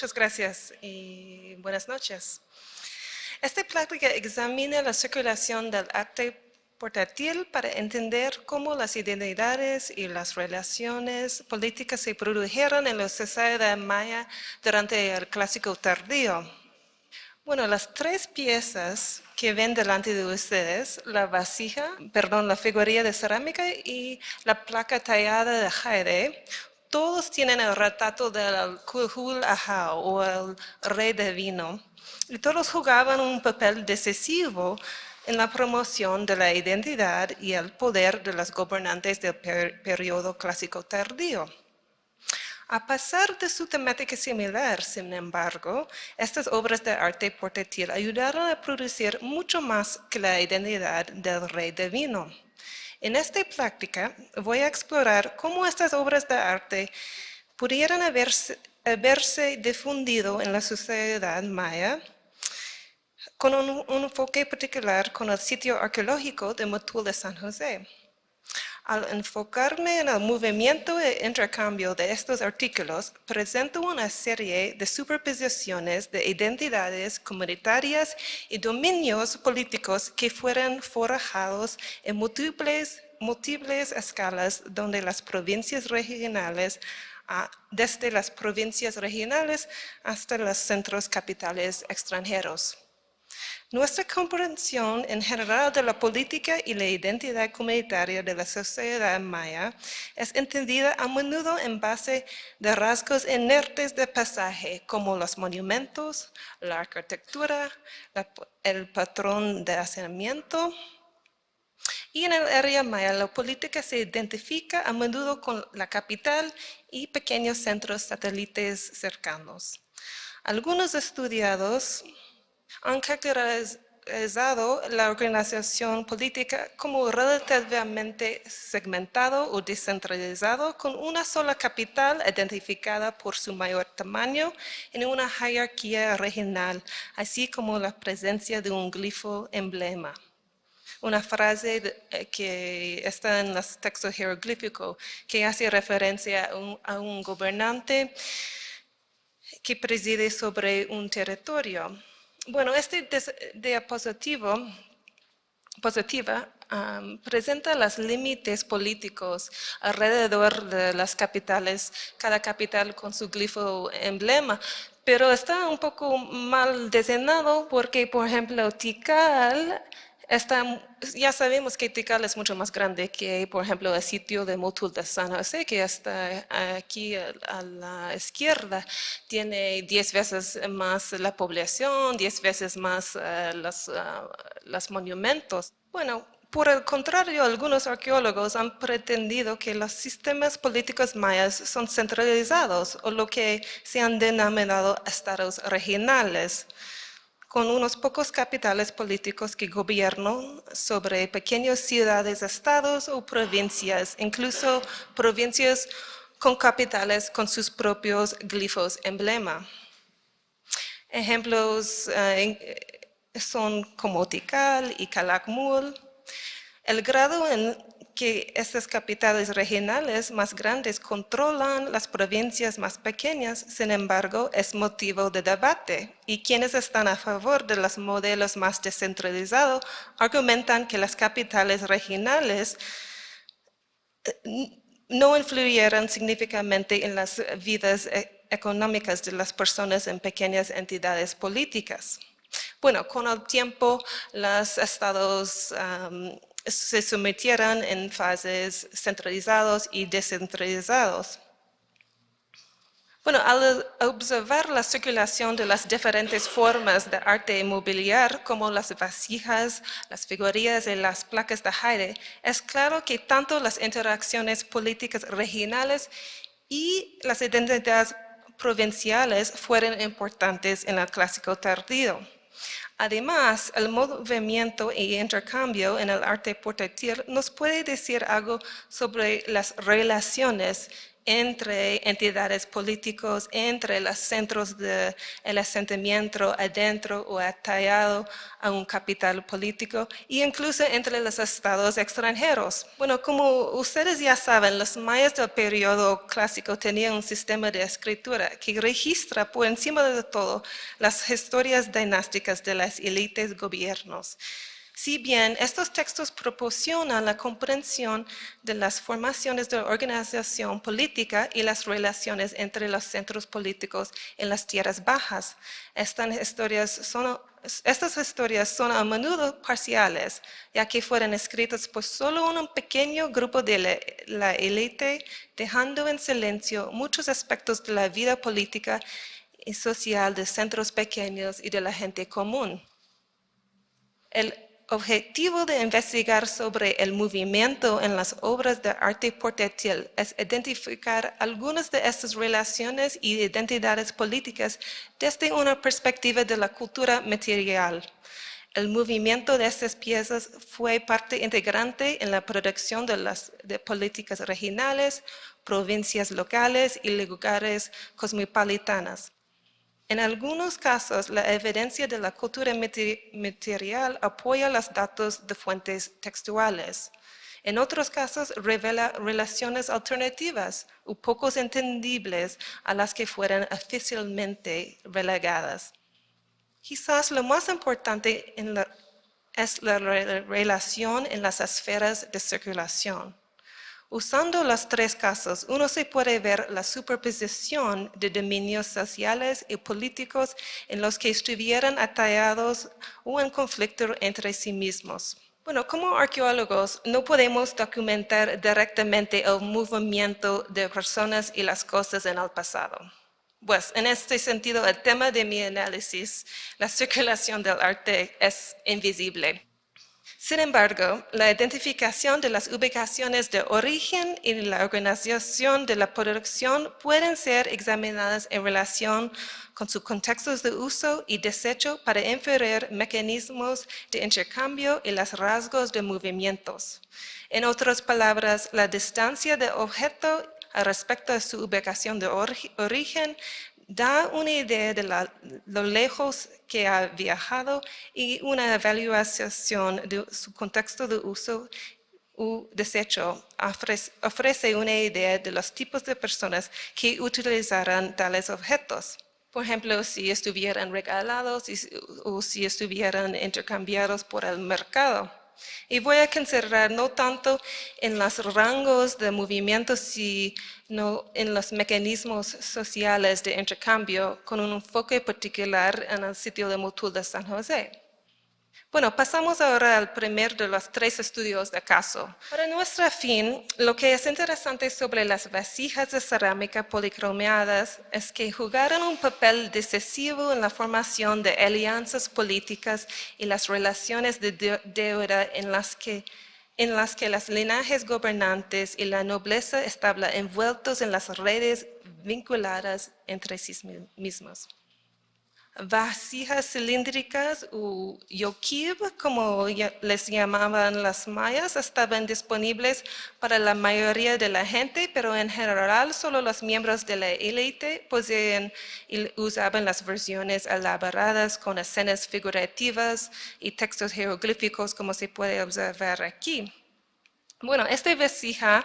Muchas gracias y buenas noches. Esta plática examina la circulación del arte portátil para entender cómo las identidades y las relaciones políticas se produjeron en la sociedad maya durante el Clásico tardío. Bueno, las tres piezas que ven delante de ustedes, la figuría de cerámica y la placa tallada de jade, todos tienen el retrato del Kuhul Ahau o el rey de vino, y todos jugaban un papel decisivo en la promoción de la identidad y el poder de los gobernantes del periodo clásico tardío. A pesar de su temática similar, sin embargo, estas obras de arte portátil ayudaron a producir mucho más que la identidad del rey de vino. En esta práctica voy a explorar cómo estas obras de arte pudieran haberse difundido en la sociedad maya con un enfoque particular con el sitio arqueológico de Motul de San José. Al enfocarme en el movimiento e intercambio de estos artículos, presento una serie de superposiciones de identidades comunitarias y dominios políticos que fueron forjados en múltiples escalas donde las provincias regionales, desde las provincias regionales hasta los centros capitales extranjeros. Nuestra comprensión en general de la política y la identidad comunitaria de la sociedad maya es entendida a menudo en base de rasgos inertes de paisaje, como los monumentos, la arquitectura, el patrón de hacinamiento. Y en el área maya, la política se identifica a menudo con la capital y pequeños centros satélites cercanos. Algunos estudiados han caracterizado la organización política como relativamente segmentado o descentralizado, con una sola capital identificada por su mayor tamaño en una jerarquía regional, así como la presencia de un glifo emblema. Una frase que está en los textos jeroglíficos que hace referencia a un gobernante que preside sobre un territorio. Bueno, este diapositiva presenta los límites políticos alrededor de las capitales, cada capital con su glifo emblema, pero está un poco mal diseñado porque, por ejemplo, Tikal ya sabemos que Tikal es mucho más grande que, por ejemplo, el sitio de Motul de San José, que está aquí a la izquierda. Tiene 10 veces más la población, 10 veces más los monumentos. Bueno, por el contrario, algunos arqueólogos han pretendido que los sistemas políticos mayas son centralizados, o lo que se han denominado estados regionales, con unos pocos capitales políticos que gobiernan sobre pequeñas ciudades, estados o provincias, incluso provincias con capitales con sus propios glifos emblema. Ejemplos son como Tikal y Calakmul. El grado en que estas capitales regionales más grandes controlan las provincias más pequeñas, sin embargo, es motivo de debate. Y quienes están a favor de los modelos más descentralizados argumentan que las capitales regionales no influyeron significativamente en las vidas económicas de las personas en pequeñas entidades políticas. Bueno, con el tiempo, los estados se sometieron en fases centralizados y descentralizados. Bueno, al observar la circulación de las diferentes formas de arte mobiliar, como las vasijas, las figurillas y las placas de jade, es claro que tanto las interacciones políticas regionales y las identidades provinciales fueron importantes en el Clásico tardío. Además, el movimiento e intercambio en el arte portátil nos puede decir algo sobre las relaciones entre entidades políticos, entre los centros del asentamiento adentro o atallado a un capital político e incluso entre los estados extranjeros. Bueno, como ustedes ya saben, los mayas del periodo clásico tenían un sistema de escritura que registra por encima de todo las historias dinásticas de las élites gobiernos. Si bien estos textos proporcionan la comprensión de las formaciones de la organización política y las relaciones entre los centros políticos en las tierras bajas, estas historias son a menudo parciales, ya que fueron escritas por solo un pequeño grupo de la élite, dejando en silencio muchos aspectos de la vida política y social de centros pequeños y de la gente común. El objetivo de investigar sobre el movimiento en las obras de arte portátil es identificar algunas de estas relaciones y identidades políticas desde una perspectiva de la cultura material. El movimiento de estas piezas fue parte integrante en la producción de políticas regionales, provincias locales y lugares cosmopolitanas. En algunos casos, la evidencia de la cultura material apoya los datos de fuentes textuales. En otros casos, revela relaciones alternativas o poco entendibles a las que fueron oficialmente relegadas. Quizás lo más importante es la relación en las esferas de circulación. Usando los tres casos, uno se puede ver la superposición de dominios sociales y políticos en los que estuvieran atallados o en conflicto entre sí mismos. Bueno, como arqueólogos no podemos documentar directamente el movimiento de personas y las cosas en el pasado. Pues en este sentido, el tema de mi análisis, la circulación del arte, es invisible. Sin embargo, la identificación de las ubicaciones de origen y la organización de la producción pueden ser examinadas en relación con sus contextos de uso y desecho para inferir mecanismos de intercambio y los rasgos de movimientos. En otras palabras, la distancia del objeto respecto a su ubicación de origen da una idea de lo lejos que ha viajado y una evaluación de su contexto de uso u desecho ofrece una idea de los tipos de personas que utilizarán tales objetos. Por ejemplo, si estuvieran regalados o si estuvieran intercambiados por el mercado. Y voy a considerar no tanto en los rangos de movimiento, sino en los mecanismos sociales de intercambio, con un enfoque particular en el sitio de Motul de San José. Bueno, pasamos ahora al primer de los tres estudios de caso. Para nuestro fin, lo que es interesante sobre las vasijas de cerámica policromadas es que jugaron un papel decisivo en la formación de alianzas políticas y las relaciones de deuda en las que los linajes gobernantes y la nobleza estaban envueltos en las redes vinculadas entre sí mismos. Vasijas cilíndricas o yoquib, como les llamaban las mayas, estaban disponibles para la mayoría de la gente, pero en general solo los miembros de la élite poseían y usaban las versiones elaboradas con escenas figurativas y textos jeroglíficos, como se puede observar aquí. Bueno, esta vasija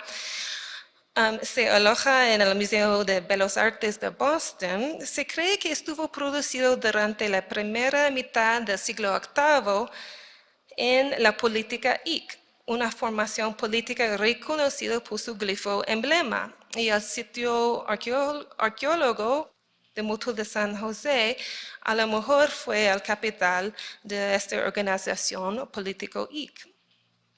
se aloja en el Museo de Bellas Artes de Boston. Se cree que estuvo producido durante la primera mitad del siglo VIII en la política Ic, una formación política reconocida por su glifo emblema. Y el sitio arqueológico de Motul de San José a lo mejor fue el capital de esta organización político Ic.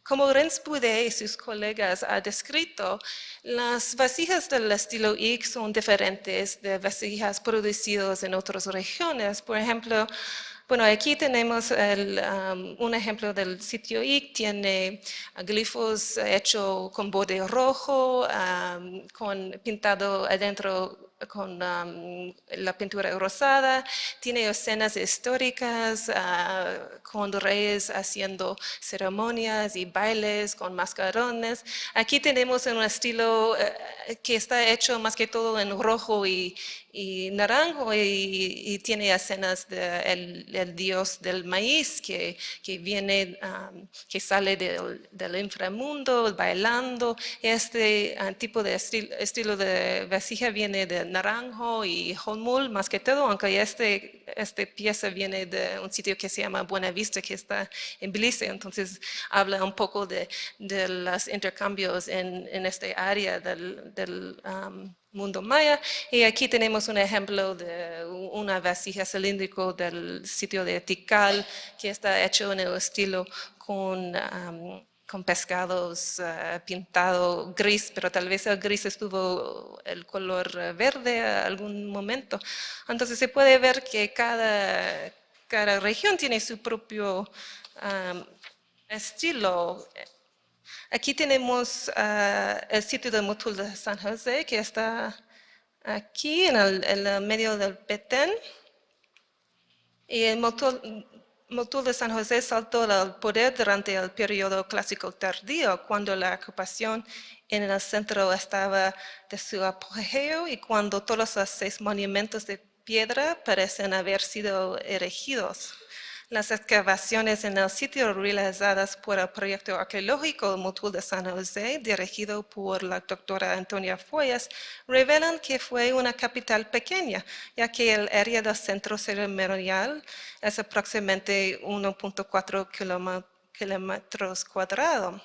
Como Renz Boudet y sus colegas han descrito, las vasijas del estilo Ic son diferentes de vasijas producidas en otras regiones. Por ejemplo, bueno, aquí tenemos un ejemplo del sitio Ic, tiene glifos hechos con borde rojo, con pintado adentro la pintura rosada, tiene escenas históricas con reyes haciendo ceremonias y bailes con mascarones. Aquí tenemos un estilo que está hecho más que todo en rojo y naranjo y tiene escenas del dios del maíz que viene, que sale del inframundo bailando. Este tipo de estilo de vasija viene de naranjo y holmul más que todo, aunque esta pieza viene de un sitio que se llama Buena Vista, que está en Belice. Entonces habla un poco de los intercambios en esta área del mundo maya. Y aquí tenemos un ejemplo de una vasija cilíndrica del sitio de Tikal, que está hecho en el estilo con pescados pintado gris, pero tal vez el gris estuvo el color verde a algún momento. Entonces se puede ver que cada región tiene su propio estilo. Aquí tenemos el sitio del Motul de San José, que está aquí en el medio del Petén. Y el Motul de San José saltó al poder durante el periodo clásico tardío, cuando la ocupación en el centro estaba de su apogeo y cuando todos los 6 monumentos de piedra parecen haber sido erigidos. Las excavaciones en el sitio realizadas por el proyecto arqueológico Motul de San José, dirigido por la doctora Antonia Foyas, revelan que fue una capital pequeña, ya que el área del centro ceremonial es aproximadamente 1.4 kilómetros cuadrados.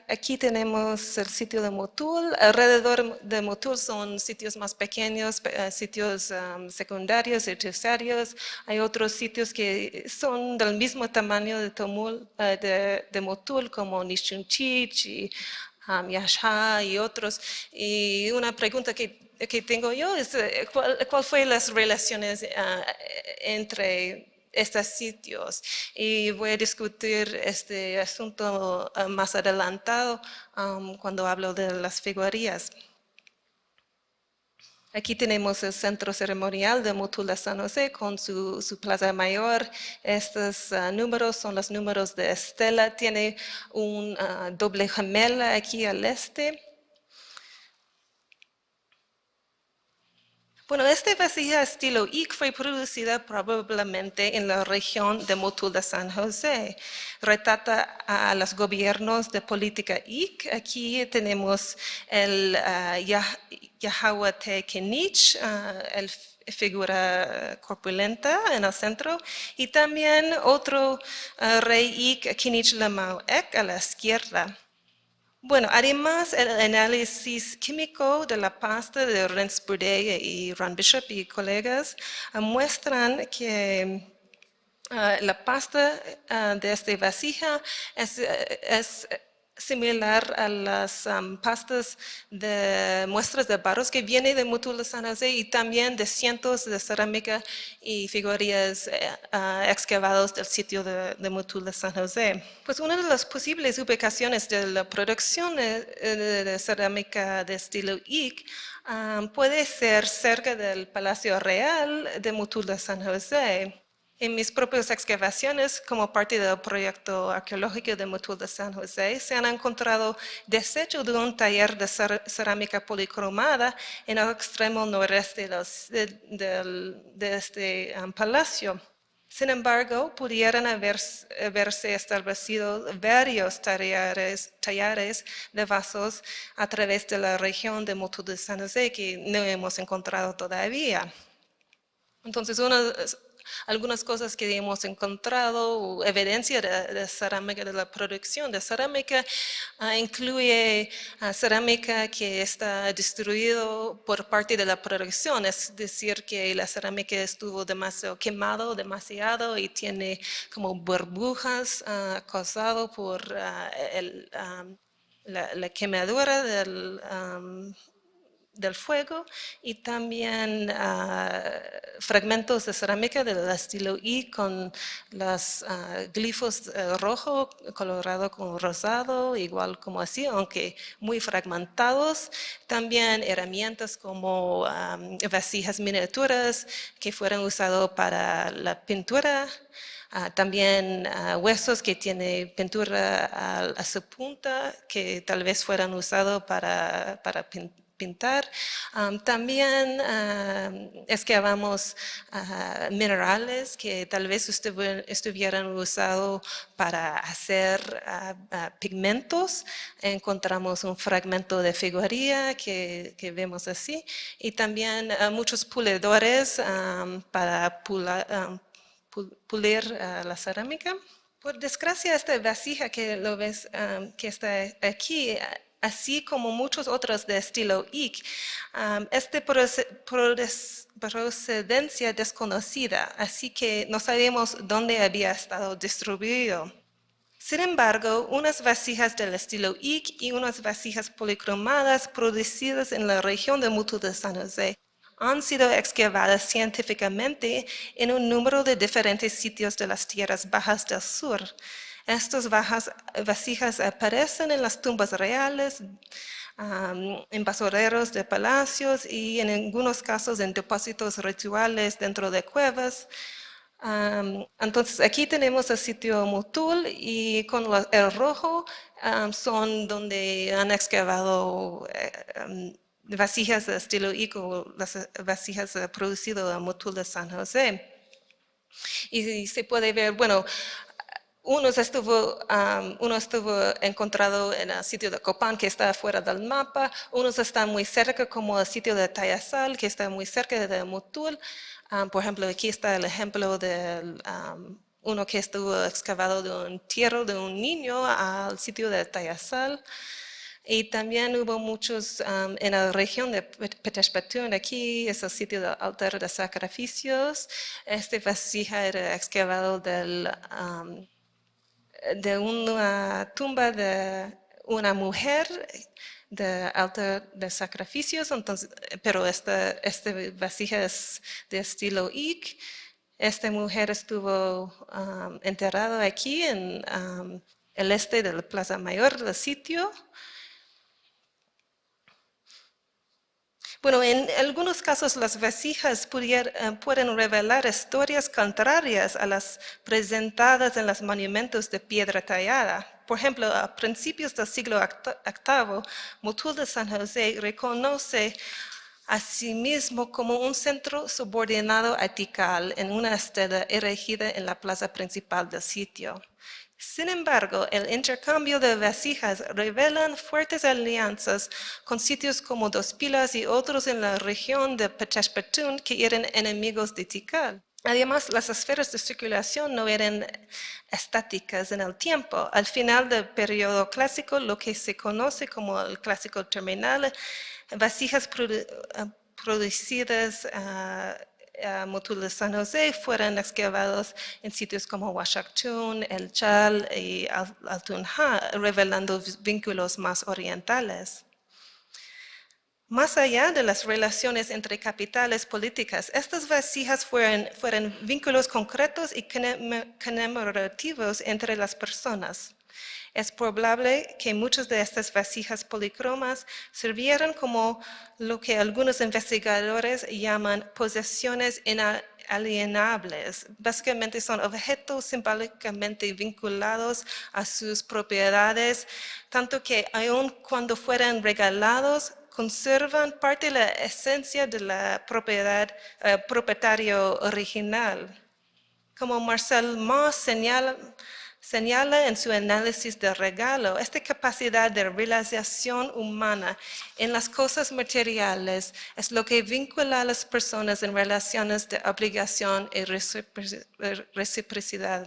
Aquí tenemos el sitio de Motul. Alrededor de Motul son sitios más pequeños, sitios secundarios y terciarios. Hay otros sitios que son del mismo tamaño de Motul, como Nishunchich y Yasha y otros. Y una pregunta que tengo yo es, ¿cuál fue las relaciones entre estos sitios? Y voy a discutir este asunto más adelantado cuando hablo de las figurías. Aquí tenemos el centro ceremonial de Motul de San José con su plaza mayor. Estos números son los números de Estela. Tiene un doble gemela aquí al este. Bueno, esta vasija estilo IC fue producida probablemente en la región de Motul de San José. Retrata a los gobiernos de política IC. Aquí tenemos el Yahahuate Kenich, el figura corpulenta en el centro, y también otro rey IC, Kinich Lamauek, a la izquierda. Bueno, además el análisis químico de la pasta de Rens Burdey y Ron Bishop y colegas muestran que la pasta de esta vasija es similar a las pastas de muestras de barros que viene de Motul de San José y también de cientos de cerámica y figurillas excavados del sitio de Motul de San José. Pues una de las posibles ubicaciones de la producción de cerámica de estilo IC puede ser cerca del Palacio Real de Motul de San José. En mis propias excavaciones, como parte del proyecto arqueológico de Motul de San José, se han encontrado desechos de un taller de cerámica policromada en el extremo noreste de este palacio. Sin embargo, pudieran haberse establecido varios tallares de vasos a través de la región de Motul de San José que no hemos encontrado todavía. Entonces, algunas cosas que hemos encontrado, evidencia de cerámica, de la producción de cerámica, incluye cerámica que está destruida por parte de la producción, es decir, que la cerámica estuvo demasiado quemado, demasiado y tiene como burbujas causado por la quemadura del fuego y también fragmentos de cerámica del estilo I con los glifos rojo colorado con rosado, igual como así, aunque muy fragmentados. También herramientas como vasijas miniaturas que fueron usadas para la pintura. También huesos que tienen pintura a su punta, que tal vez fueran usados para pintar. También excavamos minerales que tal vez estuvieran usados para hacer pigmentos. Encontramos un fragmento de figuería que vemos así y también muchos pulidores para pulir la cerámica. Por desgracia, esta vasija que lo ves que está aquí, así como muchos otros de estilo IC, es de procedencia desconocida, así que no sabemos dónde había estado distribuido. Sin embargo, unas vasijas del estilo IC y unas vasijas policromadas producidas en la región de Motul de San José han sido excavadas científicamente en un número de diferentes sitios de las tierras bajas del sur. Estas vasijas aparecen en las tumbas reales, en basureros de palacios y en algunos casos en depósitos rituales dentro de cuevas. Entonces aquí tenemos el sitio Motul y con el rojo son donde han excavado vasijas de estilo ICO, las vasijas producidas en Motul de San José. Y se puede ver, bueno, uno estuvo encontrado en el sitio de Copán, que está fuera del mapa. Unos están muy cerca, como el sitio de Tayasal, que está muy cerca de Motul. Por ejemplo, aquí está el ejemplo de uno que estuvo excavado de un entierro de un niño al sitio de Tayasal. Y también hubo muchos en la región de Petashpatun. Aquí es el sitio del altar de sacrificios. Esta vasija era excavado de una tumba de una mujer de altar de sacrificios, entonces, pero esta vasija es de estilo IC. Esta mujer estuvo enterrada aquí en el este de la Plaza Mayor del sitio. Bueno, en algunos casos las vasijas pueden revelar historias contrarias a las presentadas en los monumentos de piedra tallada. Por ejemplo, a principios del siglo VIII, Motul de San José reconoce a sí mismo como un centro subordinado a Tikal en una estela erigida en la plaza principal del sitio. Sin embargo, el intercambio de vasijas revelan fuertes alianzas con sitios como Dos Pilas y otros en la región de Petashpatun que eran enemigos de Tikal. Además, las esferas de circulación no eran estáticas en el tiempo. Al final del periodo clásico, lo que se conoce como el clásico terminal, vasijas producidas Motul de San José fueron excavados en sitios como Huashactún, El Chal y Altunja, revelando vínculos más orientales. Más allá de las relaciones entre capitales políticas, estas vasijas fueron vínculos concretos y conmemorativos entre las personas. Es probable que muchas de estas vasijas policromas sirvieran como lo que algunos investigadores llaman posesiones inalienables. Básicamente son objetos simbólicamente vinculados a sus propiedades, tanto que aun cuando fueran regalados, conservan parte de la esencia de la propiedad propietario original. Como Marcel Mauss señala en su análisis del regalo, esta capacidad de realización humana en las cosas materiales es lo que vincula a las personas en relaciones de obligación y reciprocidad.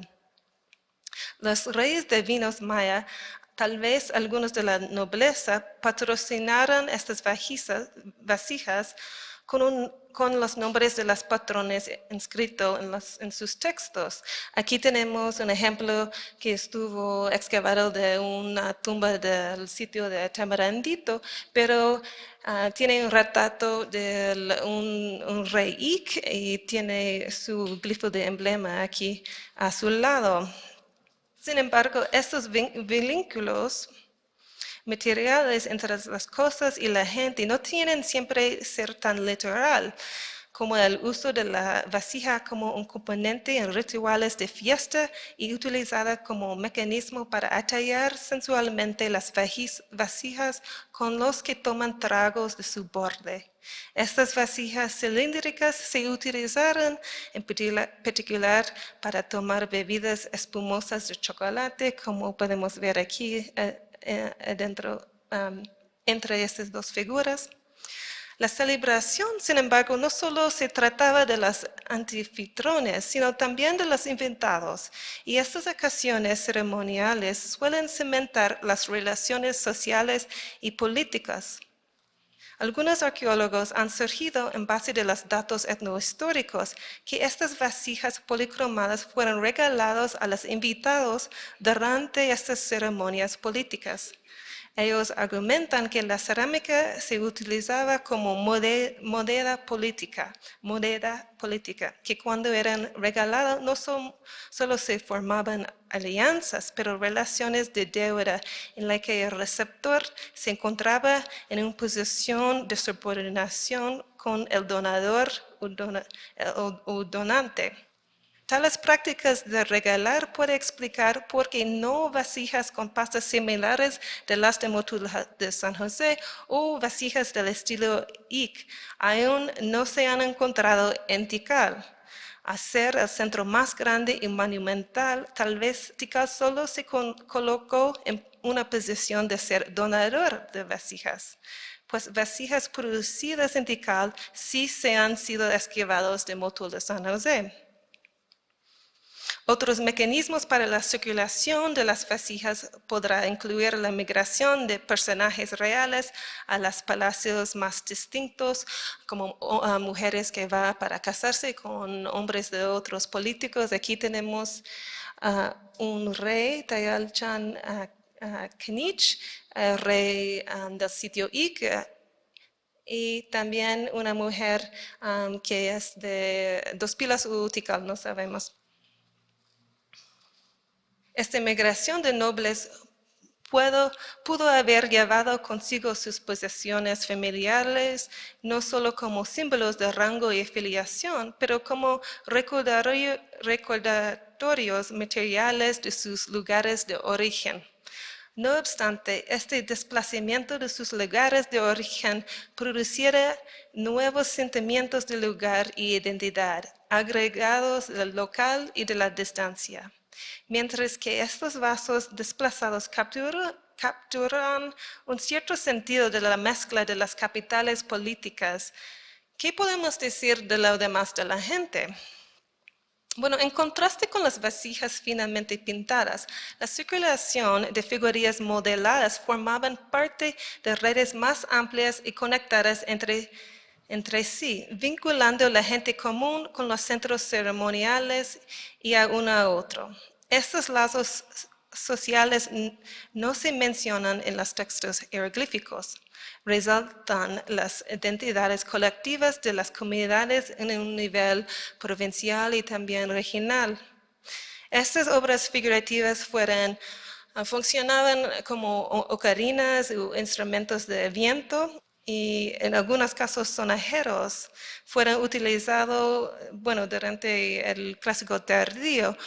Los reyes divinos maya, tal vez algunos de la nobleza, patrocinaron estas vasijas con los nombres de los patrones inscritos en sus textos. Aquí tenemos un ejemplo que estuvo excavado de una tumba del sitio de Tamarandito, pero tiene un retrato de un rey Ik y tiene su glifo de emblema aquí a su lado. Sin embargo, estos vínculos materiales entre las cosas y la gente no tienen siempre ser tan literal, como el uso de la vasija como un componente en rituales de fiesta y utilizada como mecanismo para atallar sensualmente las vasijas con los que toman tragos de su borde. Estas vasijas cilíndricas se utilizaron en particular para tomar bebidas espumosas de chocolate, como podemos ver aquí entre estas dos figuras. La celebración, sin embargo, no solo se trataba de los anfitriones, sino también de los invitados, y estas ocasiones ceremoniales suelen cimentar las relaciones sociales y políticas. Algunos arqueólogos han surgido en base de los datos etnohistóricos que estas vasijas policromadas fueron regaladas a los invitados durante estas ceremonias políticas. Ellos argumentan que la cerámica se utilizaba como moneda política, que cuando eran regaladas no solo se formaban alianzas, pero relaciones de deuda en la que el receptor se encontraba en una posición de subordinación con el donador o donante. Tales prácticas de regalar puede explicar por qué no vasijas con pastas similares de las de Motul de San José o vasijas del estilo Ik aún no se han encontrado en Tikal. A ser el centro más grande y monumental, tal vez Tikal solo se colocó en una posición de ser donador de vasijas, pues vasijas producidas en Tikal sí se han sido esquivados de Motul de San José. Otros mecanismos para la circulación de las vasijas podrá incluir la migración de personajes reales a los palacios más distintos, como mujeres que van para casarse con hombres de otros políticos. Aquí tenemos un rey, Tayalchan Kenich, rey del sitio Ik, y también una mujer que es de Dos Pilas u Tikal, no sabemos. Esta migración de nobles pudo haber llevado consigo sus posesiones familiares, no solo como símbolos de rango y filiación, pero como recordatorios materiales de sus lugares de origen. No obstante, este desplazamiento de sus lugares de origen produciera nuevos sentimientos de lugar y identidad, agregados del local y de la distancia. Mientras que estos vasos desplazados capturan un cierto sentido de la mezcla de las capitales políticas, ¿qué podemos decir de lo demás de la gente? Bueno, en contraste con las vasijas finamente pintadas, la circulación de figuras modeladas formaban parte de redes más amplias y conectadas entre sí, vinculando a la gente común con los centros ceremoniales y a uno a otro. Estos lazos sociales no se mencionan en los textos hieroglíficos. Resaltan las identidades colectivas de las comunidades en un nivel provincial y también regional. Estas obras figurativas funcionaban como ocarinas o instrumentos de viento, y en algunos casos sonajeros fueron utilizados durante el clásico tardío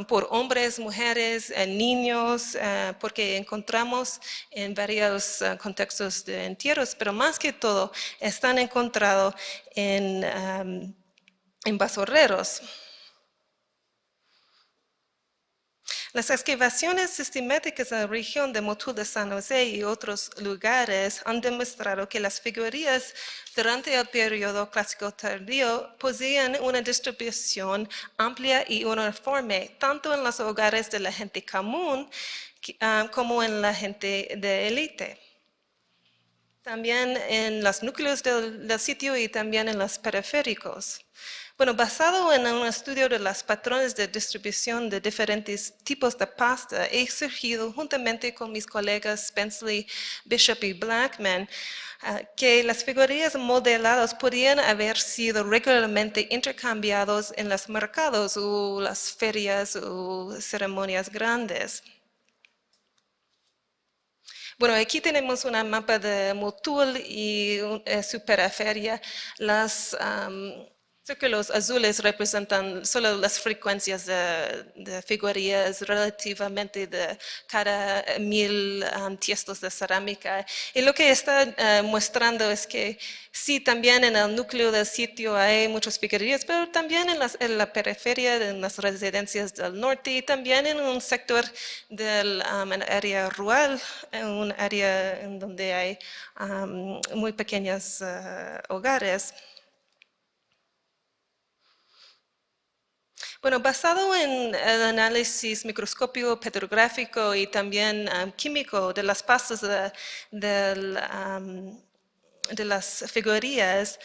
por hombres, mujeres, niños, porque encontramos en varios contextos de entierros, pero más que todo están encontrados en basurreros. Las excavaciones sistemáticas en la región de Motul de San José y otros lugares han demostrado que las figuras durante el periodo clásico tardío poseían una distribución amplia y uniforme, tanto en los hogares de la gente común como en la gente de élite. también en los núcleos del sitio y también en los periféricos. Bueno, basado en un estudio de los patrones de distribución de diferentes tipos de pasta, he surgido juntamente con mis colegas Spenceley, Bishop y Blackman que las figurillas modeladas podían haber sido regularmente intercambiados en los mercados o las ferias o ceremonias grandes. Bueno, aquí tenemos una mapa de Motul y su periferia. Las círculos azules representan solo las frecuencias de figurillas relativamente de cada 1000 tiestos de cerámica. Y lo que está mostrando es que sí, también en el núcleo del sitio hay muchas figurillas, pero también en la periferia, en las residencias del norte y también en un sector del área rural, en un área en donde hay muy pequeños hogares. Bueno, basado en el análisis microscópico, petrográfico y también químico de las pastas de las figurillas,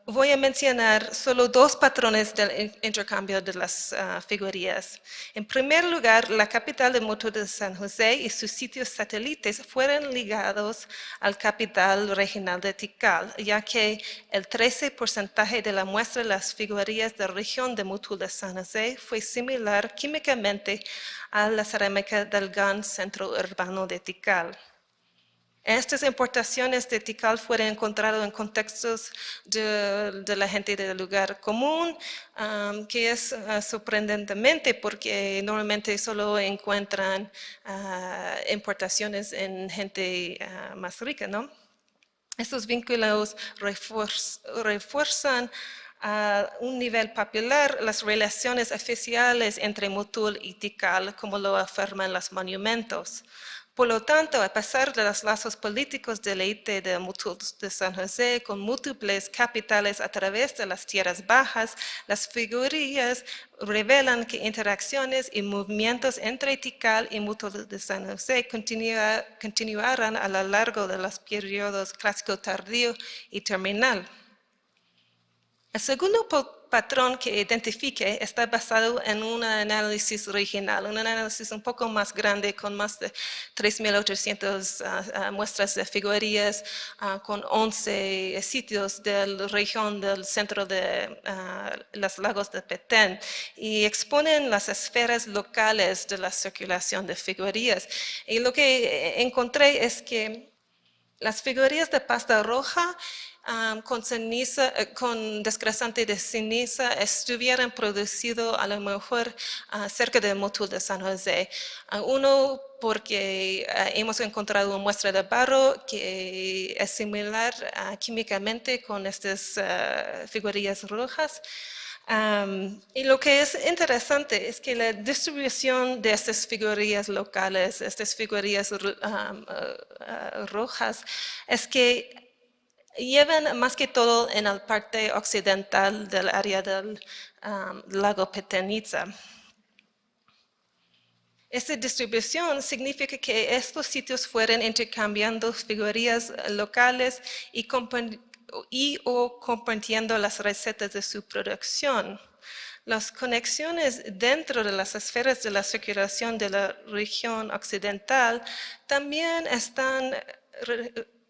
voy a mencionar solo dos patrones del intercambio de las figurillas. En primer lugar, la capital de Motul de San José y sus sitios satélites fueron ligados al capital regional de Tikal, ya que el 13% de la muestra de las figurillas de la región de Motul de San José fue similar químicamente a la cerámica del gran centro urbano de Tikal. Estas importaciones de Tikal fueron encontradas en contextos de la gente del lugar común, que es sorprendentemente porque normalmente solo encuentran importaciones en gente más rica, ¿no? Estos vínculos refuerzan a un nivel popular las relaciones oficiales entre Motul y Tikal, como lo afirman los monumentos. Por lo tanto, a pesar de los lazos políticos de la élite de Motul de San José con múltiples capitales a través de las tierras bajas, las figurillas revelan que interacciones y movimientos entre Tikal y Motul de San José continuaron a lo largo de los periodos clásico tardío y terminal. El segundo patrón que identifique está basado en un análisis regional, un análisis un poco más grande con más de 3.800 muestras de figurillas con 11 sitios de la región del centro de los lagos de Petén y exponen las esferas locales de la circulación de figurillas. Y lo que encontré es que las figurillas de pasta roja con ceniza, con descrescente de ceniza estuvieran producido a lo mejor cerca del Motul de San José. Uno porque hemos encontrado una muestra de barro que es similar químicamente con estas figurillas rojas. Y lo que es interesante es que la distribución de estas figurillas locales, estas figurillas rojas, es que llevan más que todo en la parte occidental del área del lago Petenitsa. Esta distribución significa que estos sitios fueron intercambiando figurillas locales y o compartiendo las recetas de su producción. Las conexiones dentro de las esferas de la circulación de la región occidental también están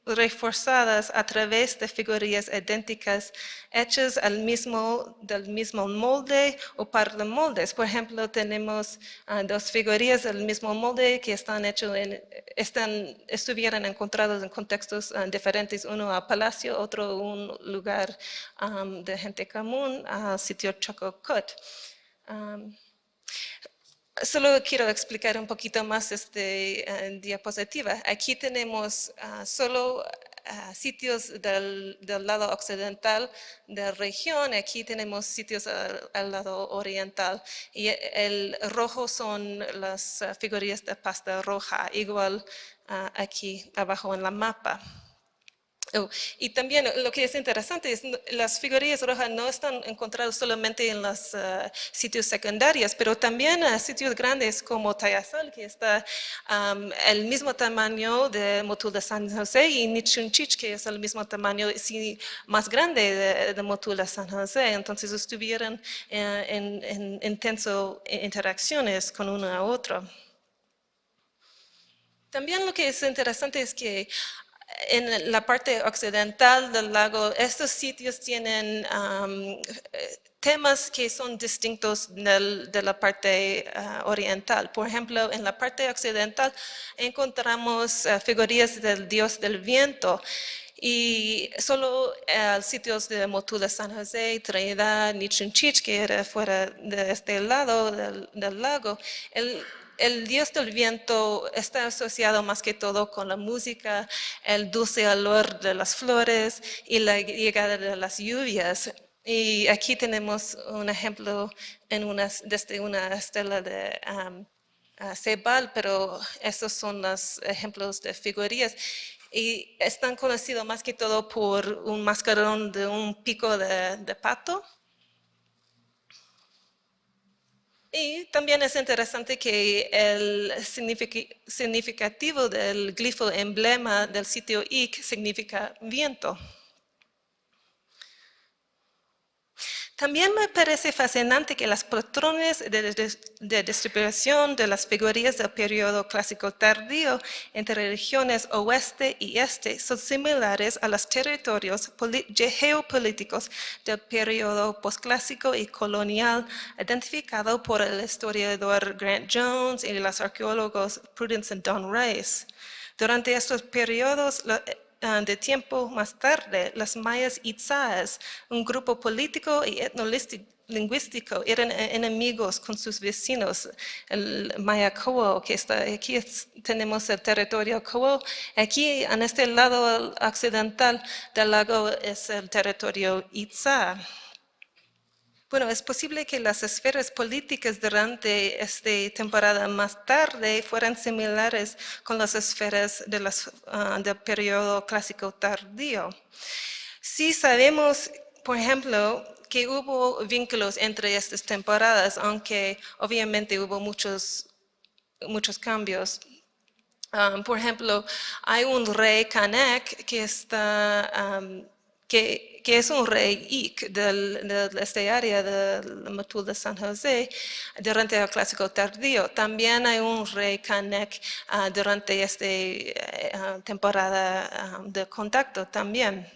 reforzadas a través de figurillas idénticas hechas del mismo molde o par de moldes. Por ejemplo, tenemos dos figurillas del mismo molde que estuvieran encontradas en contextos diferentes, uno a palacio, otro un lugar de gente común, al sitio Chococot. Solo quiero explicar un poquito más esta diapositiva. Aquí tenemos solo sitios del lado occidental de la región. Aquí tenemos sitios al lado oriental. Y el rojo son las figurillas de pasta roja, igual aquí abajo en la mapa. Oh, y también lo que es interesante es las figurillas rojas no están encontradas solamente en los sitios secundarios, pero también en sitios grandes como Tayasal, que está el mismo tamaño de Motul de San José, y Nichunchich, que es el mismo tamaño, sí, más grande de Motul de San José. Entonces estuvieron en intenso interacciones con uno a otro. También lo que es interesante es que en la parte occidental del lago, estos sitios tienen temas que son distintos de la parte oriental. Por ejemplo, en la parte occidental encontramos figuras del dios del viento. Y solo sitios de Motul de San José, Trinidad, Nichunchich, que era fuera de este lado del lago, el dios del viento está asociado más que todo con la música, el dulce olor de las flores y la llegada de las lluvias. Y aquí tenemos un ejemplo desde una estela de Ceibal, pero esos son los ejemplos de figurillas. Y están conocidos más que todo por un mascarón de un pico de pato. Y también es interesante que el significativo del glifo emblema del sitio Ic significa viento. También me parece fascinante que los patrones de distribución de las figurillas del periodo clásico tardío entre regiones oeste y este son similares a los territorios geopolíticos del periodo posclásico y colonial identificado por el historiador Grant Jones y los arqueólogos Prudence y Don Rice. Durante estos periodos de tiempo más tarde, los mayas itzáes, un grupo político y etnolingüístico, eran enemigos con sus vecinos, el Mayacowo, que está aquí, tenemos el territorio Cowo. Aquí, en este lado occidental del lago, es el territorio Itzá. Bueno, es posible que las esferas políticas durante esta temporada más tarde fueran similares con las esferas del periodo clásico tardío. Sí sabemos, por ejemplo, que hubo vínculos entre estas temporadas, aunque obviamente hubo muchos cambios. Por ejemplo, hay un rey Canek que está que es un rey Ic de esta área del Motul de San José durante el Clásico Tardío. También hay un rey Canek durante esta temporada de contacto también.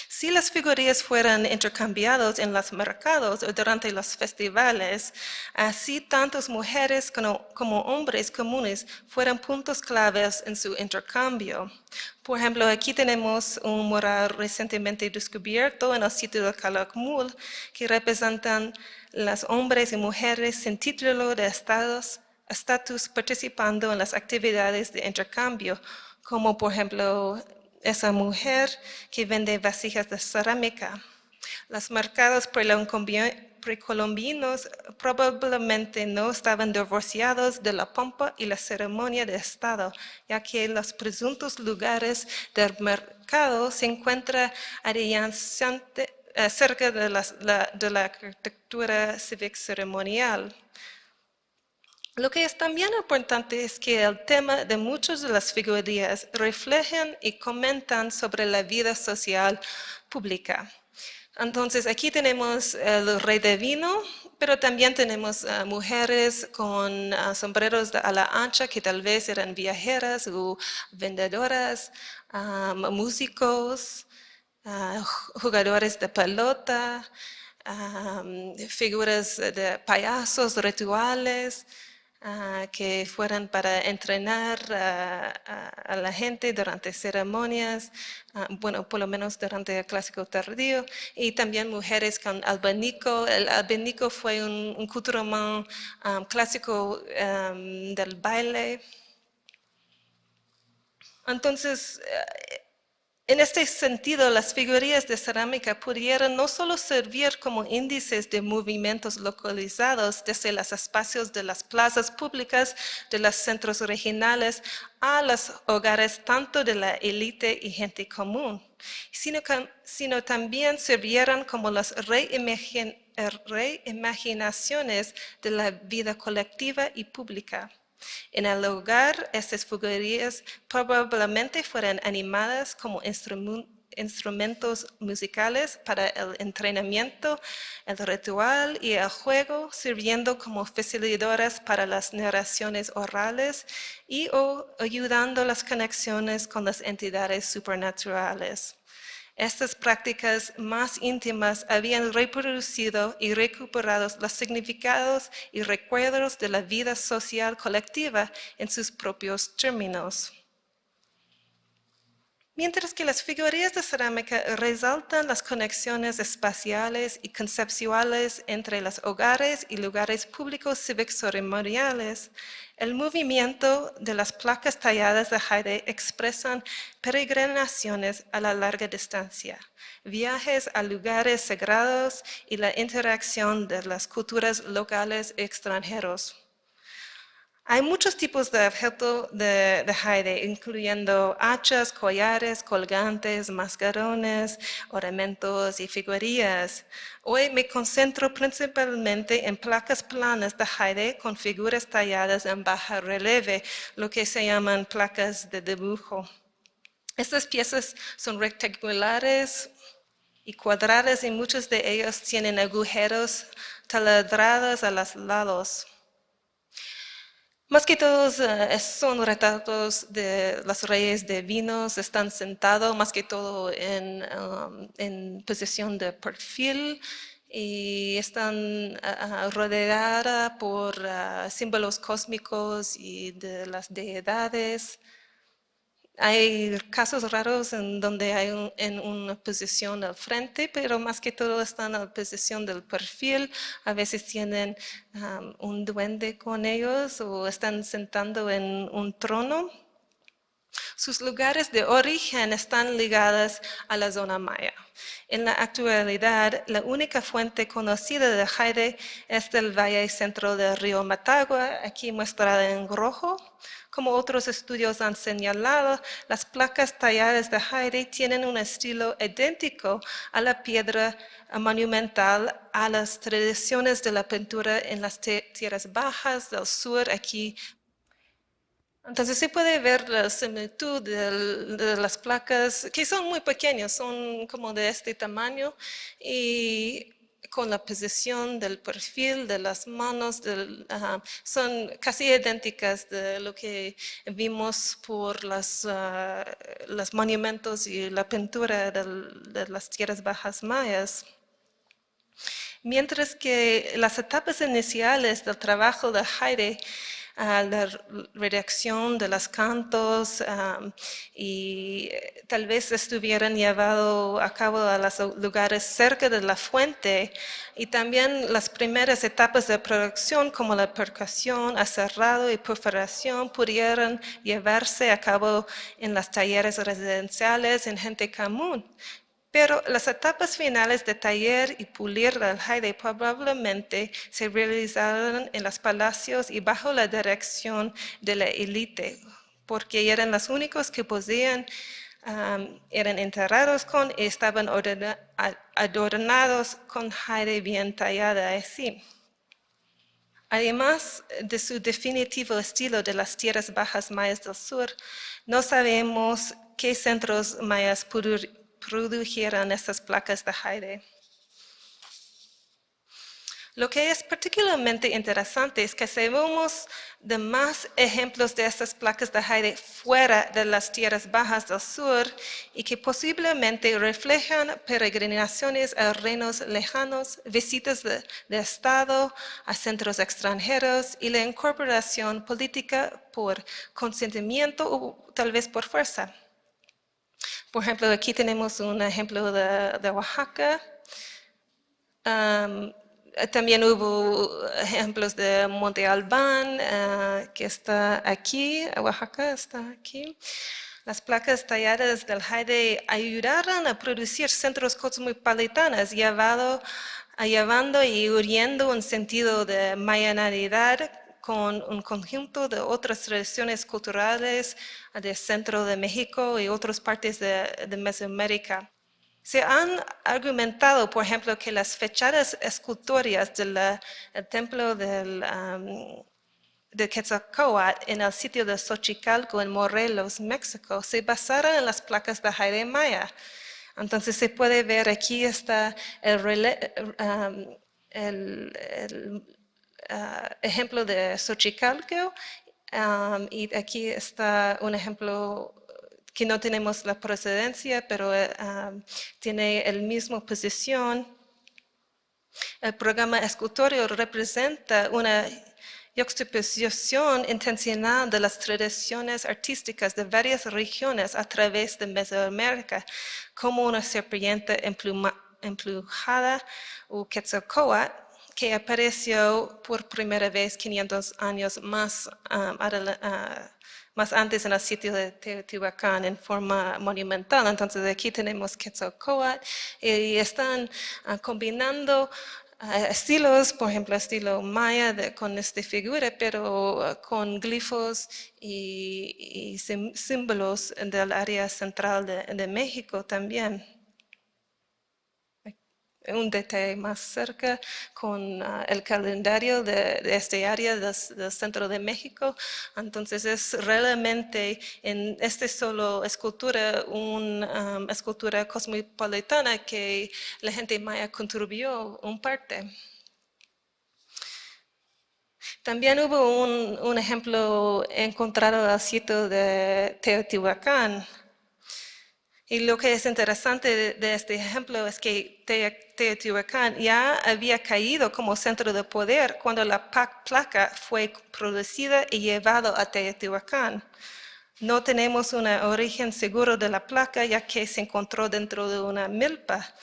Si las figurillas fueran intercambiadas en los mercados o durante los festivales, así tanto mujeres como hombres comunes fueran puntos claves en su intercambio. Por ejemplo, aquí tenemos un mural recientemente descubierto en el sitio de Calakmul que representan los hombres y mujeres sin título de estatus participando en las actividades de intercambio, como por ejemplo esa mujer que vende vasijas de cerámica. Los mercados precolombinos probablemente no estaban divorciados de la pompa y la ceremonia de Estado, ya que los presuntos lugares del mercado se encuentran cerca de la arquitectura cívico ceremonial. Lo que es también importante es que el tema de muchas de las figurillas reflejan y comentan sobre la vida social pública. Entonces, aquí tenemos el rey de vino, pero también tenemos mujeres con sombreros a la ancha que tal vez eran viajeras o vendedoras, músicos, jugadores de pelota, figuras de payasos rituales, que fueran para entrenar a la gente durante ceremonias, bueno, por lo menos durante el clásico tardío, y también mujeres con albanico. El albanico fue un couturement clásico del baile. Entonces, En este sentido, las figurillas de cerámica pudieran no solo servir como índices de movimientos localizados desde los espacios de las plazas públicas, de los centros regionales, a los hogares tanto de la élite y gente común, sino también sirvieran como las reimaginaciones de la vida colectiva y pública. En el hogar, estas figurillas probablemente fueran animadas como instrumentos musicales para el entrenamiento, el ritual y el juego, sirviendo como facilitadoras para las narraciones orales y o ayudando las conexiones con las entidades supernaturales. Estas prácticas más íntimas habían reproducido y recuperado los significados y recuerdos de la vida social colectiva en sus propios términos. Mientras que las figurillas de cerámica resaltan las conexiones espaciales y conceptuales entre los hogares y lugares públicos cívicos ceremoniales, el movimiento de las placas talladas de jade expresan peregrinaciones a la larga distancia, viajes a lugares sagrados y la interacción de las culturas locales y extranjeros. Hay muchos tipos de objetos de jade, incluyendo hachas, collares, colgantes, mascarones, ornamentos y figurillas. Hoy me concentro principalmente en placas planas de jade con figuras talladas en bajo relieve, lo que se llaman placas de dibujo. Estas piezas son rectangulares y cuadradas y muchos de ellos tienen agujeros taladrados a los lados. Más que todos son retratos de los reyes de vinos, están sentados más que todo en posición de perfil y están rodeadas por símbolos cósmicos y de las deidades. Hay casos raros en donde hay en una posición al frente, pero más que todo están en la posición del perfil. A veces tienen un duende con ellos o están sentando en un trono. Sus lugares de origen están ligados a la zona maya. En la actualidad, la única fuente conocida de jade es del valle central del río Motagua, aquí mostrada en rojo. Como otros estudios han señalado, las placas talladas de jade tienen un estilo idéntico a la piedra monumental, a las tradiciones de la pintura en las tierras bajas del sur, aquí. Entonces se puede ver la similitud de las placas, que son muy pequeñas, son como de este tamaño, y con la posición del perfil, de las manos, son casi idénticas de lo que vimos por los monumentos y la pintura de las tierras bajas mayas. Mientras que las etapas iniciales del trabajo de jade, la redacción de los cantos y tal vez estuvieran llevados a cabo a los lugares cerca de la fuente y también las primeras etapas de producción como la percusión, aserrado y perforación pudieran llevarse a cabo en los talleres residenciales en gente común. Pero las etapas finales de taller y pulir del jade probablemente se realizaron en los palacios y bajo la dirección de la élite, porque eran los únicos que poseían, eran enterrados con y estaban adornados con jade bien tallada así. Además de su definitivo estilo de las tierras bajas mayas del sur, no sabemos qué centros mayas produjeron estas placas de jade. Lo que es particularmente interesante es que sabemos de más ejemplos de estas placas de jade fuera de las tierras bajas del sur y que posiblemente reflejan peregrinaciones a reinos lejanos, visitas de Estado a centros extranjeros y la incorporación política por consentimiento o tal vez por fuerza. Por ejemplo, aquí tenemos un ejemplo de Oaxaca. También hubo ejemplos de Monte Albán, que está aquí, Oaxaca está aquí. Las placas talladas del jade ayudaron a producir centros cosmopolitanos, llevando y uniendo un sentido de mayanidad con un conjunto de otras tradiciones culturales del centro de México y otras partes de Mesoamérica. Se han argumentado, por ejemplo, que las fachadas escultóricas del templo de Quetzalcóatl en el sitio de Xochicalco en Morelos, México, se basaron en las placas de jade maya. Entonces se puede ver aquí está el ejemplo de Xochicalco y aquí está un ejemplo que no tenemos la procedencia, pero tiene el mismo posición. El programa escultórico representa una juxtaposición intencional de las tradiciones artísticas de varias regiones a través de Mesoamérica, como una serpiente emplumada o Quetzalcóatl, que apareció por primera vez 500 años más antes en el sitio de Teotihuacán en forma monumental. Entonces aquí tenemos Quetzalcóatl y están combinando estilos, por ejemplo, estilo maya con esta figura, pero con glifos y símbolos del área central de México también. Un detalle más cerca con el calendario de este área del centro de México. Entonces es realmente en esta solo escultura, una escultura cosmopolitana que la gente maya contribuyó un parte. También hubo un ejemplo encontrado al sitio de Teotihuacán. Y lo que es interesante de este ejemplo es que Teotihuacán ya había caído como centro de poder cuando la placa fue producida y llevada a Teotihuacán. No tenemos un origen seguro de la placa ya que se encontró dentro de una milpa.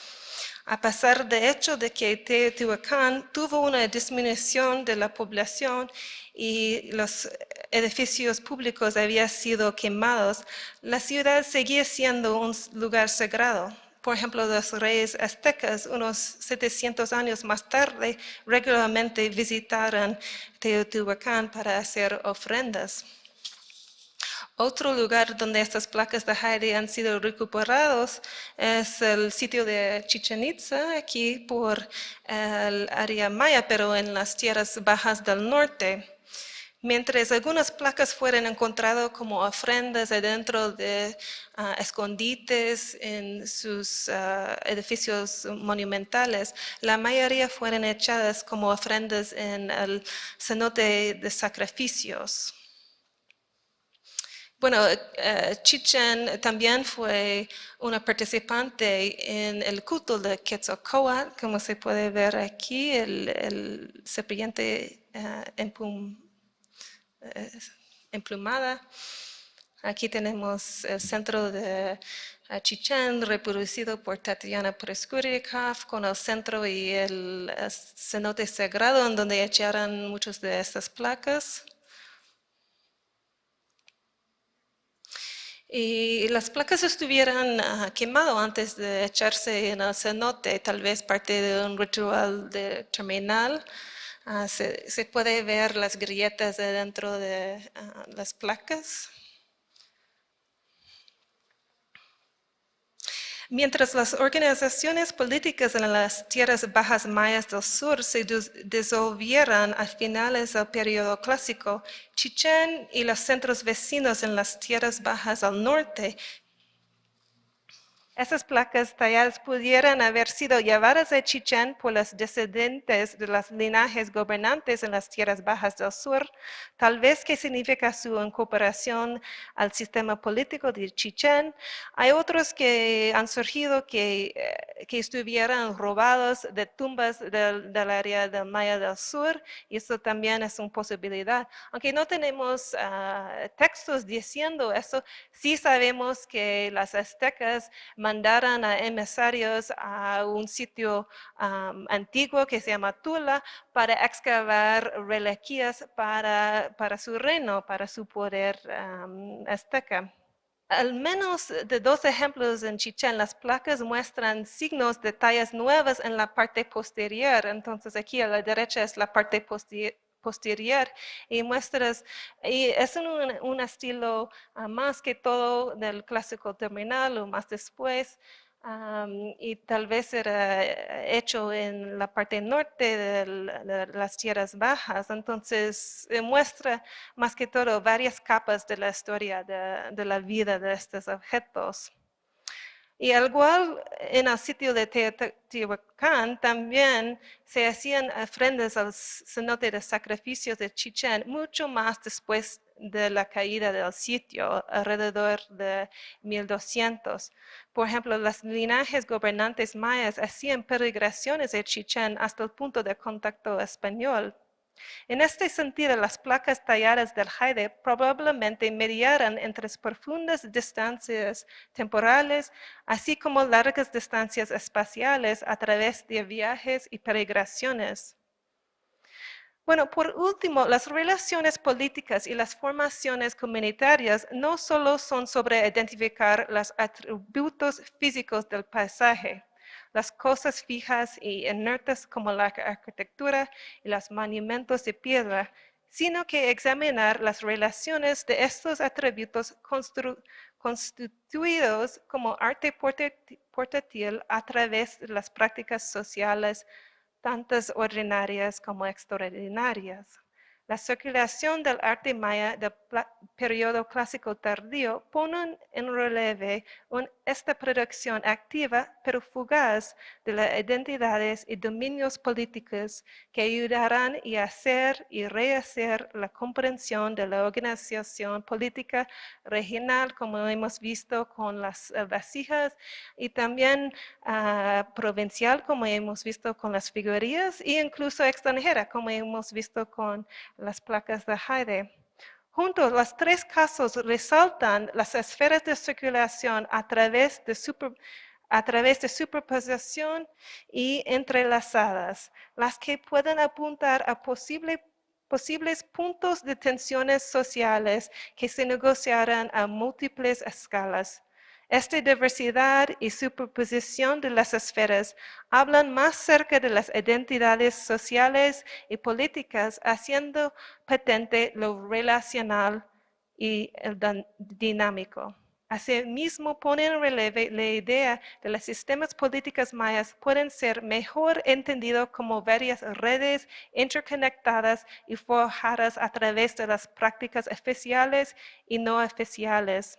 A pesar del hecho de que Teotihuacán tuvo una disminución de la población y los edificios públicos habían sido quemados, la ciudad seguía siendo un lugar sagrado. Por ejemplo, los reyes aztecas, unos 700 años más tarde, regularmente visitaron Teotihuacán para hacer ofrendas. Otro lugar donde estas placas de jade han sido recuperados es el sitio de Chichén Itzá, aquí por el área maya, pero en las tierras bajas del norte. Mientras algunas placas fueron encontradas como ofrendas adentro de escondites en sus edificios monumentales, la mayoría fueron echadas como ofrendas en el cenote de sacrificios. Bueno, Chichén también fue una participante en el culto de Quetzalcóatl, como se puede ver aquí, el serpiente emplumada. Aquí tenemos el centro de Chichén, reproducido por Tatiana Preskouryakov, con el centro y el cenote sagrado, en donde echaron muchas de estas placas. Y las placas estuvieran quemadas antes de echarse en el cenote, tal vez parte de un ritual de terminal. Se puede ver las grietas dentro de las placas. Mientras las organizaciones políticas en las tierras bajas mayas del sur se disolvieron a finales del periodo clásico, Chichén y los centros vecinos en las tierras bajas al norte. Esas placas talladas pudieran haber sido llevadas a Chichén por los descendientes de los linajes gobernantes en las tierras bajas del sur, tal vez que significa su incorporación al sistema político de Chichén. Hay otros que han surgido que estuvieran robados de tumbas del área del Maya del Sur, y eso también es una posibilidad. Aunque no tenemos textos diciendo eso, sí sabemos que las aztecas mandaran a emisarios a un sitio antiguo que se llama Tula para excavar reliquias para su reino, para su poder azteca. Al menos de 2 ejemplos en Chichén, las placas muestran signos de tallas nuevas en la parte posterior. Entonces aquí a la derecha es la parte posterior y y es un estilo más que todo del clásico terminal o más después. Y tal vez era hecho en la parte norte de las tierras bajas. Entonces muestra más que todo varias capas de la historia de la vida de estos objetos. Y al igual en el sitio de Teotihuacán también se hacían ofrendas al cenote de sacrificios de Chichén mucho más después de la caída del sitio, alrededor de 1200. Por ejemplo, los linajes gobernantes mayas hacían peregrinaciones de Chichén hasta el punto de contacto español. En este sentido, las placas talladas del Jade probablemente mediaran entre profundas distancias temporales, así como largas distancias espaciales a través de viajes y peregrinaciones. Bueno, por último, las relaciones políticas y las formaciones comunitarias no solo son sobre identificar los atributos físicos del paisaje, las cosas fijas y inertes como la arquitectura y los monumentos de piedra, sino que examinar las relaciones de estos atributos constituidos como arte portátil a través de las prácticas sociales tantas ordinarias como extraordinarias. La circulación del arte maya del periodo clásico tardío pone en relieve esta producción activa pero fugaz de las identidades y dominios políticos que ayudarán a hacer y rehacer la comprensión de la organización política regional, como hemos visto con las vasijas, y también provincial, como hemos visto con las figurías, e incluso extranjera, como hemos visto con las placas de Jade. Juntos, los 3 casos resaltan las esferas de circulación a través de superposición y entrelazadas, las que pueden apuntar a posibles puntos de tensiones sociales que se negociarán a múltiples escalas. Esta diversidad y superposición de las esferas hablan más cerca de las identidades sociales y políticas, haciendo patente lo relacional y el dinámico. Asimismo, pone en relieve la idea de los sistemas políticos mayas pueden ser mejor entendidos como varias redes interconectadas y forjadas a través de las prácticas oficiales y no oficiales.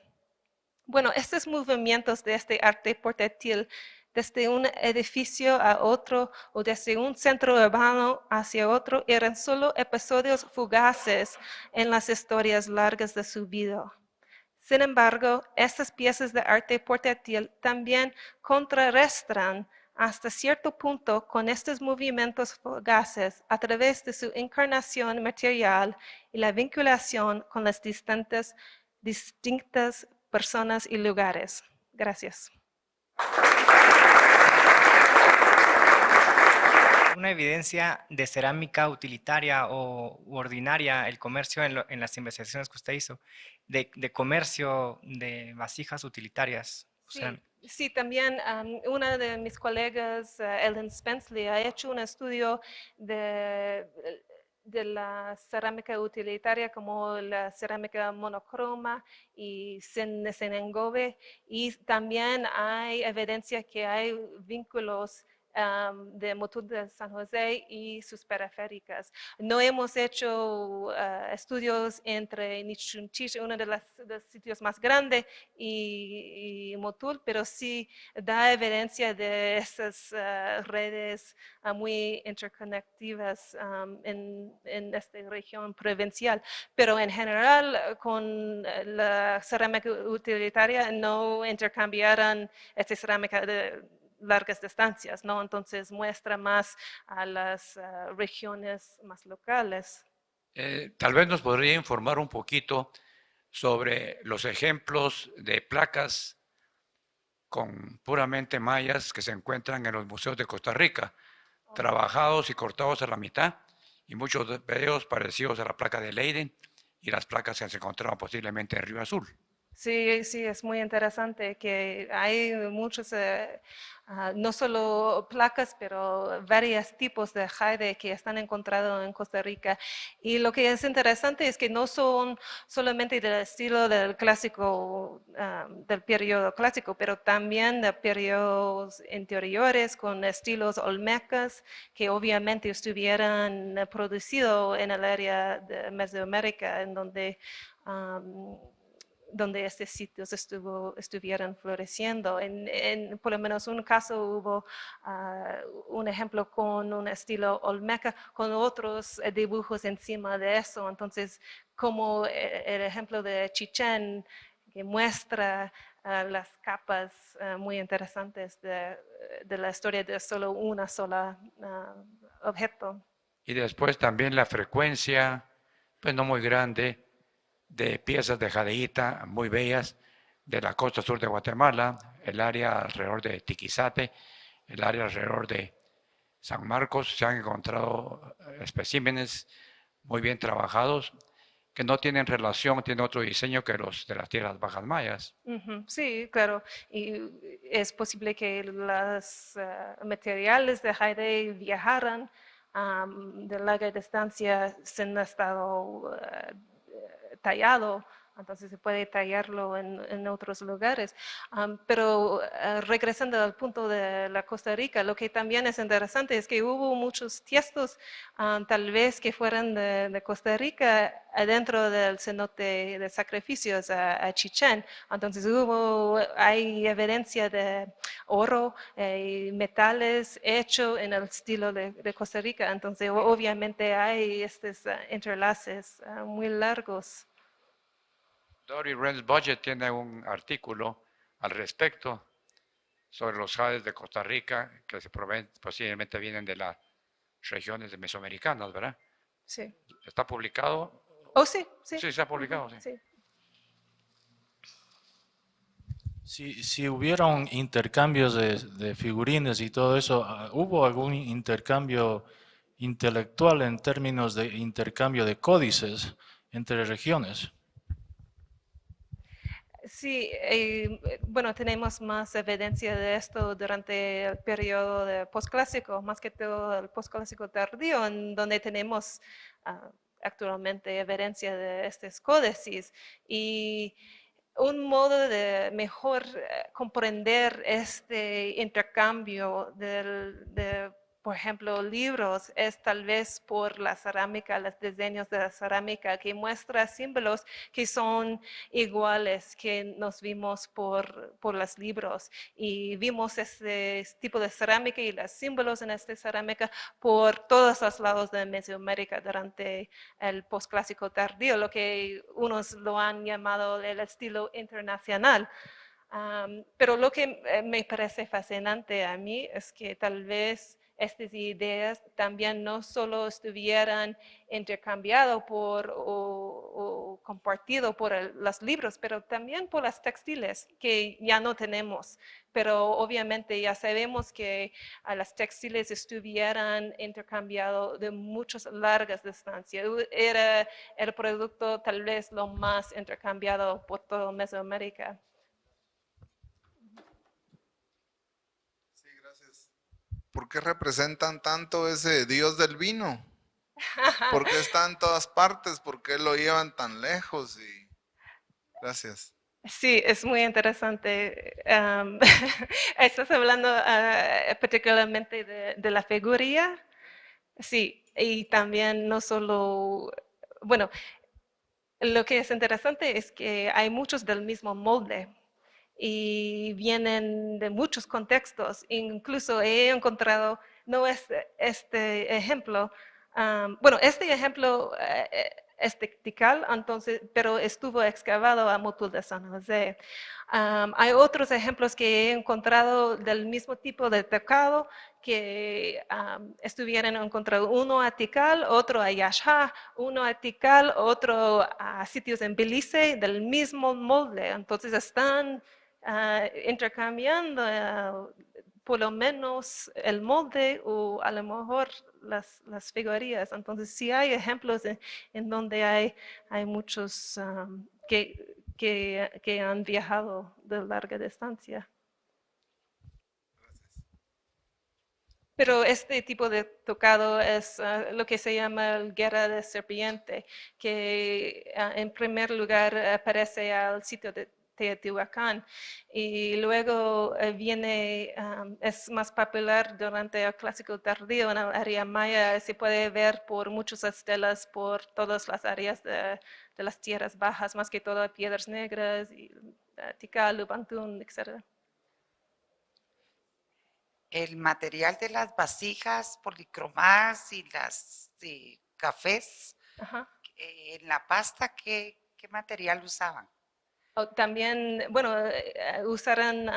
Bueno, estos movimientos de este arte portátil desde un edificio a otro o desde un centro urbano hacia otro eran solo episodios fugaces en las historias largas de su vida. Sin embargo, estas piezas de arte portátil también contrarrestan hasta cierto punto con estos movimientos fugaces a través de su encarnación material y la vinculación con las distintas personas y lugares. Gracias. Una evidencia de cerámica utilitaria o ordinaria, el comercio en las investigaciones que usted hizo, de comercio de vasijas utilitarias. Sí, también una de mis colegas, Ellen Spenceley, ha hecho un estudio de la cerámica utilitaria como la cerámica monocroma y sin engobe, y también hay evidencia que hay vínculos de Motul de San José y sus periféricas. No hemos hecho estudios entre Nichunchich, uno de los sitios más grandes, y Motul, pero sí da evidencia de esas redes muy interconectivas en esta región provincial. Pero en general, con la cerámica utilitaria no intercambiaron esta cerámica de largas distancias, ¿no? Entonces muestra más a las regiones más locales. Tal vez nos podría informar un poquito sobre los ejemplos de placas con puramente mayas que se encuentran en los museos de Costa Rica, trabajados y cortados a la mitad, y muchos de ellos parecidos a la placa de Leiden y las placas que se encontraban posiblemente en Río Azul. Sí, sí, es muy interesante que hay muchos, no solo placas, pero varios tipos de jade que están encontrados en Costa Rica. Y lo que es interesante es que no son solamente del estilo del clásico, del periodo clásico, pero también de periodos anteriores con estilos olmecas que obviamente estuvieran producidos en el área de Mesoamérica, en donde donde estos sitios estuvieran floreciendo. Por lo menos un caso hubo un ejemplo con un estilo olmeca, con otros dibujos encima de eso. Entonces, como el ejemplo de Chichén, que muestra las capas muy interesantes de la historia de solo una sola objeto. Y después también la frecuencia, pues no muy grande, de piezas de jadeíta muy bellas de la costa sur de Guatemala, el área alrededor de Tiquizate, el área alrededor de San Marcos. Se han encontrado especímenes muy bien trabajados que no tienen relación, tienen otro diseño que los de las tierras bajas mayas. Sí, claro. Y es posible que los materiales de jade viajaran de larga distancia sin estado tallado, entonces se puede tallarlo en otros lugares. Pero regresando al punto de la Costa Rica, lo que también es interesante es que hubo muchos tiestos, tal vez que fueran de Costa Rica, adentro del cenote de sacrificios a Chichén. Entonces hay evidencia de oro y metales hechos en el estilo de Costa Rica. Entonces obviamente hay estos entrelaces muy largos. Dory Rens Budget tiene un artículo al respecto sobre los jades de Costa Rica que posiblemente vienen de las regiones de mesoamericanas, ¿verdad? Sí. ¿Está publicado? Oh, sí, sí. Sí, está publicado, sí. Sí. Si hubieron intercambios de figurines y todo eso, ¿hubo algún intercambio intelectual en términos de intercambio de códices entre regiones? Sí, bueno, tenemos más evidencia de esto durante el periodo de posclásico, más que todo el posclásico tardío, en donde tenemos actualmente evidencia de estos códices. Y un modo de mejor comprender este intercambio por ejemplo, libros, es tal vez por la cerámica, los diseños de la cerámica, que muestra símbolos que son iguales que nos vimos por los libros. Y vimos este tipo de cerámica y los símbolos en esta cerámica por todos los lados de Mesoamérica durante el posclásico tardío, lo que unos lo han llamado el estilo internacional. Pero lo que me parece fascinante a mí es que tal vez estas ideas también no solo estuvieran intercambiadas o compartidas por los libros, pero también por las textiles que ya no tenemos. Pero obviamente ya sabemos que las textiles estuvieran intercambiados de muchas largas distancias. Era el producto tal vez lo más intercambiado por toda Mesoamérica. ¿Por qué representan tanto ese dios del vino? ¿Por qué está en todas partes? ¿Por qué lo llevan tan lejos? Gracias. Sí, es muy interesante. Estás hablando particularmente de la figuría. Sí, y también no solo, bueno, lo que es interesante es que hay muchos del mismo molde y vienen de muchos contextos. Incluso he encontrado, no es este ejemplo, bueno, este ejemplo es tectical, entonces, pero estuvo excavado a Motul de San José. Hay otros ejemplos que he encontrado del mismo tipo de tocado que estuvieran encontrado uno a Tikal, otro a Yaxha, uno a Tikal, otro a sitios en Belice del mismo molde. Entonces están intercambiando por lo menos el molde o a lo mejor las figurías. Entonces sí hay ejemplos en donde hay muchos que han viajado de larga distancia. Pero este tipo de tocado es lo que se llama el guerra de serpiente, que en primer lugar aparece al sitio de Teotihuacán y luego es más popular durante el clásico tardío en el área maya. Se puede ver por muchas estelas por todas las áreas de las tierras bajas, más que todo Piedras Negras, y, Tikal, Lubantún, etc. El material de las vasijas policromadas y las cafés, Ajá. en la pasta, ¿qué material usaban? También, bueno, usarán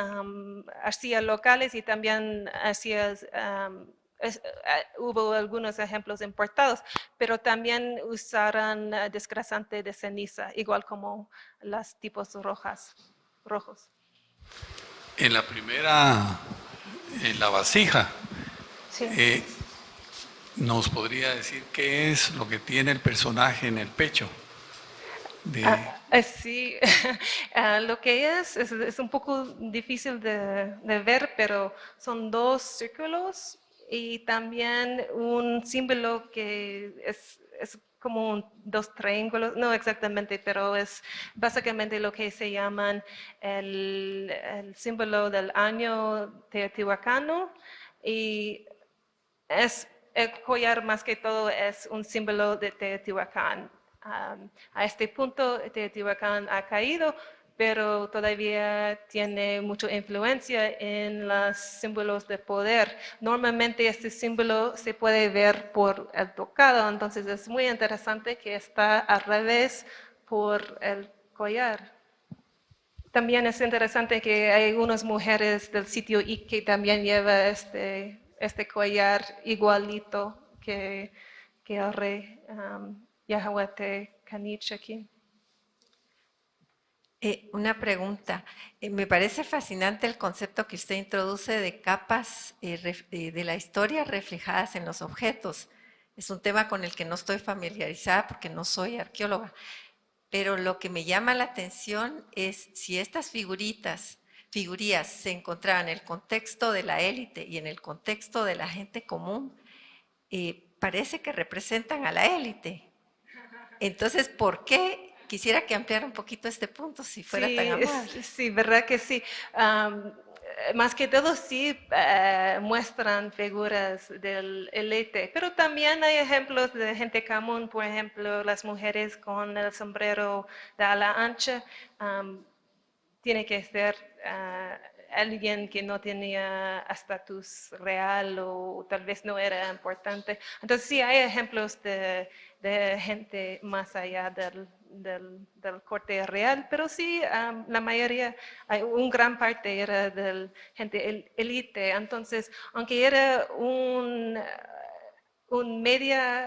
arcillas locales y también arcillas, hubo algunos ejemplos importados, pero también usarán desgrasante de ceniza, igual como las tipos rojos. En la primera, en la vasija, Sí. ¿nos podría decir qué es lo que tiene el personaje en el pecho? Sí, lo que es un poco difícil de ver, pero son dos círculos y también un símbolo que es como dos triángulos, no exactamente, pero es básicamente lo que se llaman el símbolo del año teotihuacano, y el collar más que todo es un símbolo de Teotihuacán. A este punto Teotihuacán ha caído, pero todavía tiene mucha influencia en los símbolos de poder. Normalmente este símbolo se puede ver por el tocado, entonces es muy interesante que está al revés por el collar. También es interesante que hay unas mujeres del sitio y que también lleva este collar igualito que el rey Yahahuate Canich aquí. Una pregunta. Me parece fascinante el concepto que usted introduce de capas de la historia reflejadas en los objetos. Es un tema con el que no estoy familiarizada porque no soy arqueóloga. Pero lo que me llama la atención es si estas figurías se encontraban en el contexto de la élite y en el contexto de la gente común, parece que representan a la élite. Entonces, ¿por qué? Quisiera que ampliara un poquito este punto, si fuera tan amable. Sí, verdad que sí. Más que todo sí muestran figuras del élite, pero también hay ejemplos de gente común, por ejemplo, las mujeres con el sombrero de ala ancha. Tiene que ser alguien que no tenía estatus real o tal vez no era importante. Entonces sí hay ejemplos de gente más allá del corte real, pero sí la mayoría, un gran parte era de gente élite. Entonces, aunque era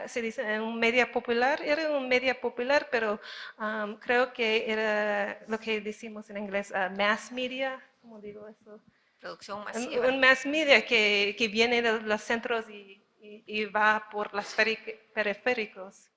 se dice un media popular, era un media popular, pero creo que era lo que decimos en inglés, mass media, ¿cómo digo eso? Producción masiva. Un mass media que viene de los centros y va por los periféricos.